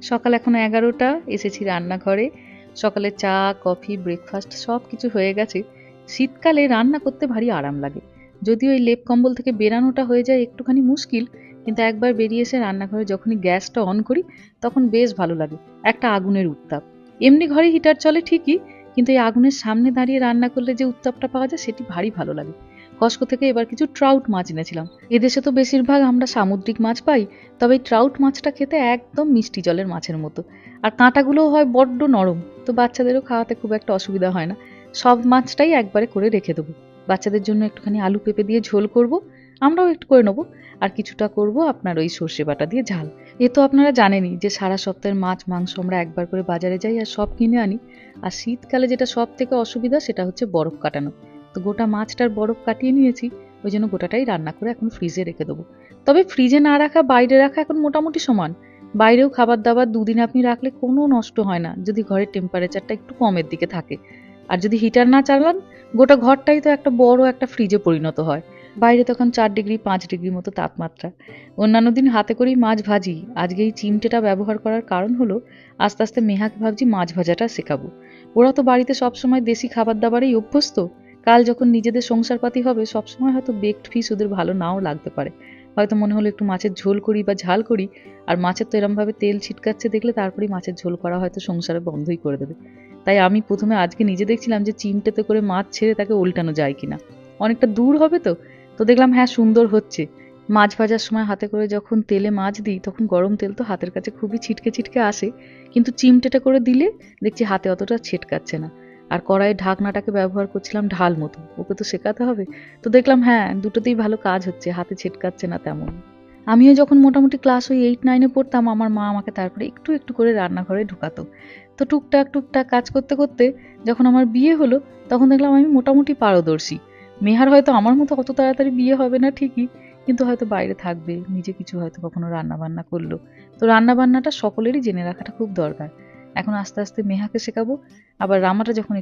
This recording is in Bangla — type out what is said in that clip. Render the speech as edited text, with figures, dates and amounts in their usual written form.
সকাল এখন 11টা, এসেছি রান্নাঘরে। সকালে চা, কফি, ব্রেকফাস্ট সব কিছু হয়ে গেছে। শীতকালে রান্না করতে ভারী আরাম লাগে। যদিও এই লেপ কম্বল থেকে বেরানোটা হয়ে যায় একটুখানি মুশকিল, কিন্তু একবার বেরিয়ে এসে রান্নাঘরে যখনই গ্যাসটা অন করি তখন বেশ ভালো লাগে। একটা আগুনের উত্তাপ। এমনি ঘরে হিটার চলে ঠিকই, কিন্তু এই আগুনের সামনে দাঁড়িয়ে রান্না করলে যে উত্তাপটা পাওয়া যায় সেটি ভারী ভালো লাগে। কস্কো থেকে এবার কিছু ট্রাউট মাছ এনেছিলাম। এদেশে তো বেশিরভাগ আমরা সামুদ্রিক মাছ পাই, তবে এই ট্রাউট মাছটা খেতে একদম মিষ্টি জলের মাছের মতো। আর কাঁটাগুলোও হয় বড্ড নরম, তো বাচ্চাদেরও খাওয়াতে খুব একটা অসুবিধা হয় না। সব মাছটাই একবারে করে রেখে দেবো। বাচ্চাদের জন্য একটুখানি আলু পেঁপে দিয়ে ঝোল করব, আমরাও একটু করে নেবো। আর কিছুটা করব আপনার ওই সর্ষে বাটা দিয়ে ঝাল। এ তো আপনারা জানেনই যে সারা সপ্তাহের মাছ মাংস আমরা একবার করে বাজারে যাই আর সব কিনে আনি। আর শীতকালে যেটা সব থেকে অসুবিধা সেটা হচ্ছে বরফ কাটানো। তো গোটা মাছটার বরফ কাটিয়ে নিয়েছি, ওই জন্য গোটাটাই রান্না করে এখন ফ্রিজে রেখে দেবো। তবে ফ্রিজে না রাখা বাইরে রাখা এখন মোটামুটি সমান। বাইরেও খাবার দাবার দুদিন আপনি রাখলে কোনো নষ্ট হয় না, যদি ঘরের টেম্পারেচারটা একটু কমের দিকে থাকে। আর যদি হিটার না চালান, গোটা ঘরটাই তো একটা বড় একটা ফ্রিজে পরিণত হয়। বাইরে তখন 4 ডিগ্রি 5 ডিগ্রি মতো তাপমাত্রা। অন্যান্য দিন হাতে করেই মাছ ভাজি, আজকে এই চিমটেটা ব্যবহার করার কারণ হলো আস্তে আস্তে মেহাকে ভাবছি মাছ ভাজাটা শেখাবো। ওরা তো বাড়িতে সবসময় দেশি খাবার দাবারেই অভ্যস্ত। কাল যখন নিজেদের সংসারপাতি হবে সবসময় হয়তো বেকড ফিশ ওদের ভালো নাও লাগতে পারে। হয়তো মনে হলো একটু মাছের ঝোল করি বা ঝাল করি, আর মাছের তো এরমভাবে তেল ছিটকাচ্ছে দেখলে তারপরেই মাছের ঝোল করা হয়তো সংসারে বন্ধই করে দেবে। তাই আমি প্রথমে আজকে নিজে দেখছিলাম যে চিমটেতে করে মাছ ছেড়ে তাকে উল্টানো যায় কিনা। অনেকটা দূর হবে তো, তো দেখলাম হ্যাঁ সুন্দর হচ্ছে। মাছ ভাজার সময় হাতে করে যখন তেলে মাছ দিই তখন গরম তেল তো হাতের কাছে খুবই ছিটকে ছিটকে আসে, কিন্তু চিমটেটা করে দিলে দেখছি হাতে অতটা ছিটকাচ্ছে না। আর কড়াইয়ের ঢাকনাটাকে ব্যবহার করছিলাম ঢাল মতো, ওকে তো শেখাতে হবে। তো দেখলাম হ্যাঁ দুটোতেই ভালো কাজ হচ্ছে, হাতে ছিটকাচ্ছে না তেমন। আমিও যখন মোটামুটি ক্লাস ওই 8-9-এ পড়তাম আমার মা আমাকে তারপরে একটু একটু করে রান্নাঘরে ঢুকাতো। তো টুকটাক টুকটাক কাজ করতে করতে যখন আমার বিয়ে হলো তখন দেখলাম আমি মোটামুটি পারদর্শী। মেহার হয়তো আমার মতো অত তাড়াতাড়ি বিয়ে হবে না ঠিকই, কিন্তু হয়তো বাইরে থাকবে, নিজে কিছু হয়তো কখনো রান্না বান্না করলো। তো রান্না বান্নাটা সকলেরই জেনে রাখাটা খুব দরকার। এখন আস্তে আস্তে মেহাকে শেখাবো। আবার রামাটা যখন